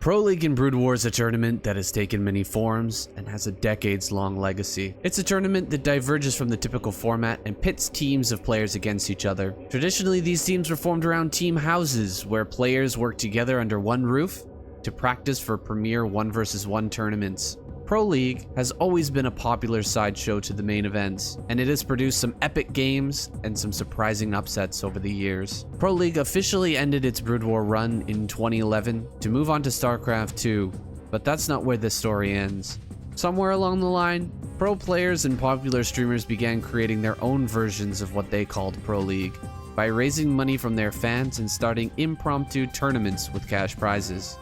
Pro League in Broodwar is a tournament that has taken many forms and has a decades-long legacy. It's a tournament that diverges from the typical format and pits teams of players against each other. Traditionally, these teams were formed around team houses, where players work together under one roof to practice for premier 1v1 tournaments. Pro League has always been a popular sideshow to the main events, and it has produced some epic games and some surprising upsets over the years. Pro League officially ended its Broodwar run in 2011 to move on to Starcraft 2, but that's not where this story ends. Somewhere along the line, pro players and popular streamers began creating their own versions of what they called Pro League, by raising money from their fans and starting impromptu tournaments with cash prizes.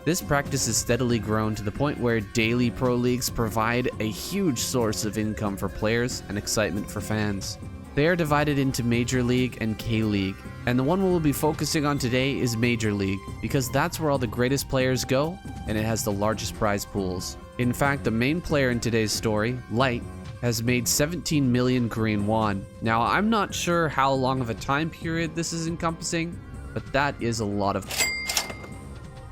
This practice has steadily grown to the point where daily pro leagues provide a huge source of income for players and excitement for fans. They are divided into Major League and K-League, and the one we'll be focusing on today is Major League, because that's where all the greatest players go, and it has the largest prize pools. In fact, the main player in today's story, Light, has made 17 million Korean won. Now, I'm not sure how long of a time period this is encompassing, but that is a lot of...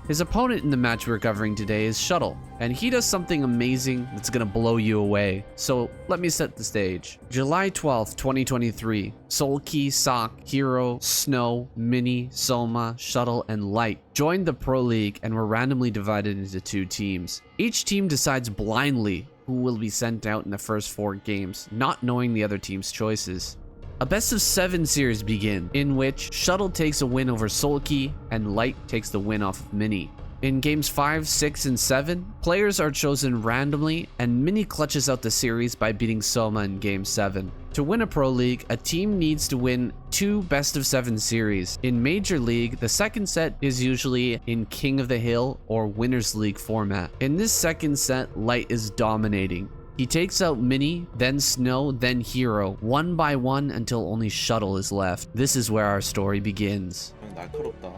His opponent in the match we're covering today is Shuttle, and he does something amazing that's gonna blow you away. So let me set the stage. July 12th, 2023, Solki, Sok, Hero, Snow, Mini, Soma, Shuttle, and Light joined the Pro League and were randomly divided into two teams. Each team decides blindly who will be sent out in the first 4 games, not knowing the other team's choices. A best of 7 series begin, in which Shuttle takes a win over Solki and Light takes the win off of Mini. In games 5, 6, and 7, players are chosen randomly, and Mini clutches out the series by beating Soma in game 7. To win a Pro League, a team needs to win 2 best of 7 series. In Major League, the second set is usually in King of the Hill or Winners League format. In this second set, Light is dominating. He takes out Mini, then Snow, then Hero, one by one until only Shuttle is left. This is where our story begins. 날카롭다.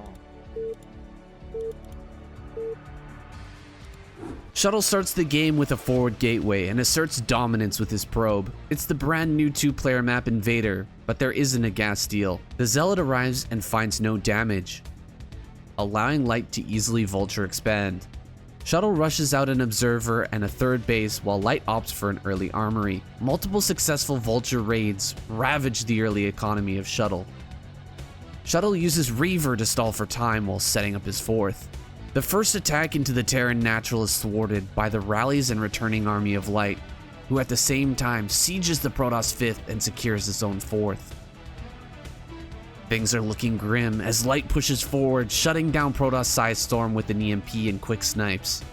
Shuttle starts the game with a forward gateway and asserts dominance with his probe. It's the brand new 2-player map Invader, but there isn't a gas steal. The Zealot arrives and finds no damage, allowing Light to easily Vulture expand. Shuttle rushes out an Observer and a 3rd base while Light opts for an early armory. Multiple successful Vulture raids ravage the early economy of Shuttle. Shuttle uses Reaver to stall for time while setting up his 4th. The first attack into the Terran Natural is thwarted by the rallies and returning army of Light, who at the same time sieges the Protoss 5th and secures his own 4th. Things are looking grim as Light pushes forward, shutting down Protoss Storm with an EMP and quick snipes.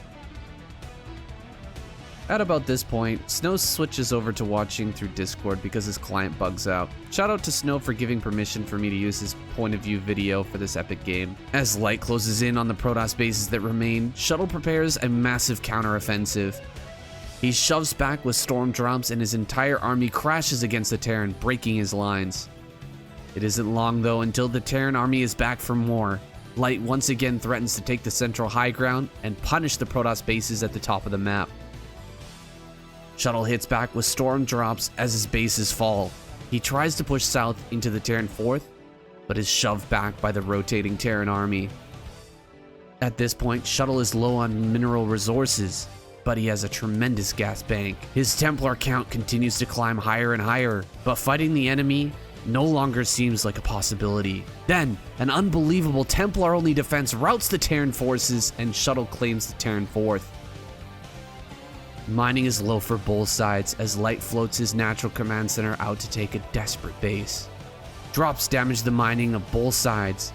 At about this point, Snow switches over to watching through Discord because his client bugs out. Shout out to Snow for giving permission for me to use his point of view video for this epic game. As Light closes in on the Protoss bases that remain, Shuttle prepares a massive counteroffensive. He shoves back with storm drops and his entire army crashes against the Terran, breaking his lines. It isn't long though until the Terran army is back for more. Light once again threatens to take the central high ground and punish the Protoss bases at the top of the map. Shuttle hits back with storm drops as his bases fall. He tries to push south into the Terran 4th, but is shoved back by the rotating Terran army. At this point, Shuttle is low on mineral resources, but he has a tremendous gas bank. His Templar count continues to climb higher and higher, but fighting the enemy no longer seems like a possibility. Then, an unbelievable Templar-only defense routs the Terran forces and Shuttle claims the Terran 4th. Mining is low for both sides as Light floats his natural command center out to take a desperate base. Drops damage the mining of both sides.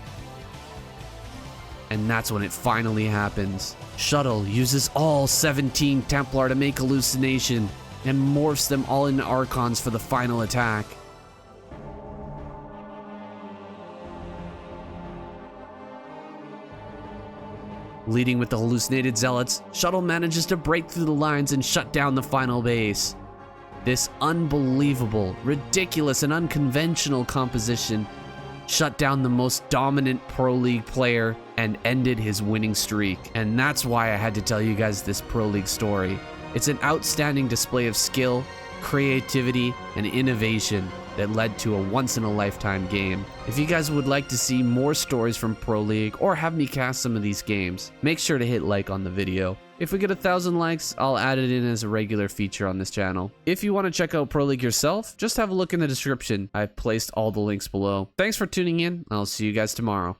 And that's when it finally happens. Shuttle uses all 17 Templar to make hallucination and morphs them all into Archons for the final attack. Leading with the hallucinated Zealots, Shuttle manages to break through the lines and shut down the final base. This unbelievable, ridiculous, and unconventional composition shut down the most dominant Pro League player and ended his winning streak. And that's why I had to tell you guys this Pro League story. It's an outstanding display of skill, creativity, and innovation. that led to a once-in-a-lifetime game. If you guys would like to see more stories from Pro League or have me cast some of these games, make sure to hit like on the video. If we get 1,000 likes, I'll add it in as a regular feature on this channel. If you want to check out Pro League yourself, just have a look in the description. I've placed all the links below. Thanks for tuning in. I'll see you guys tomorrow.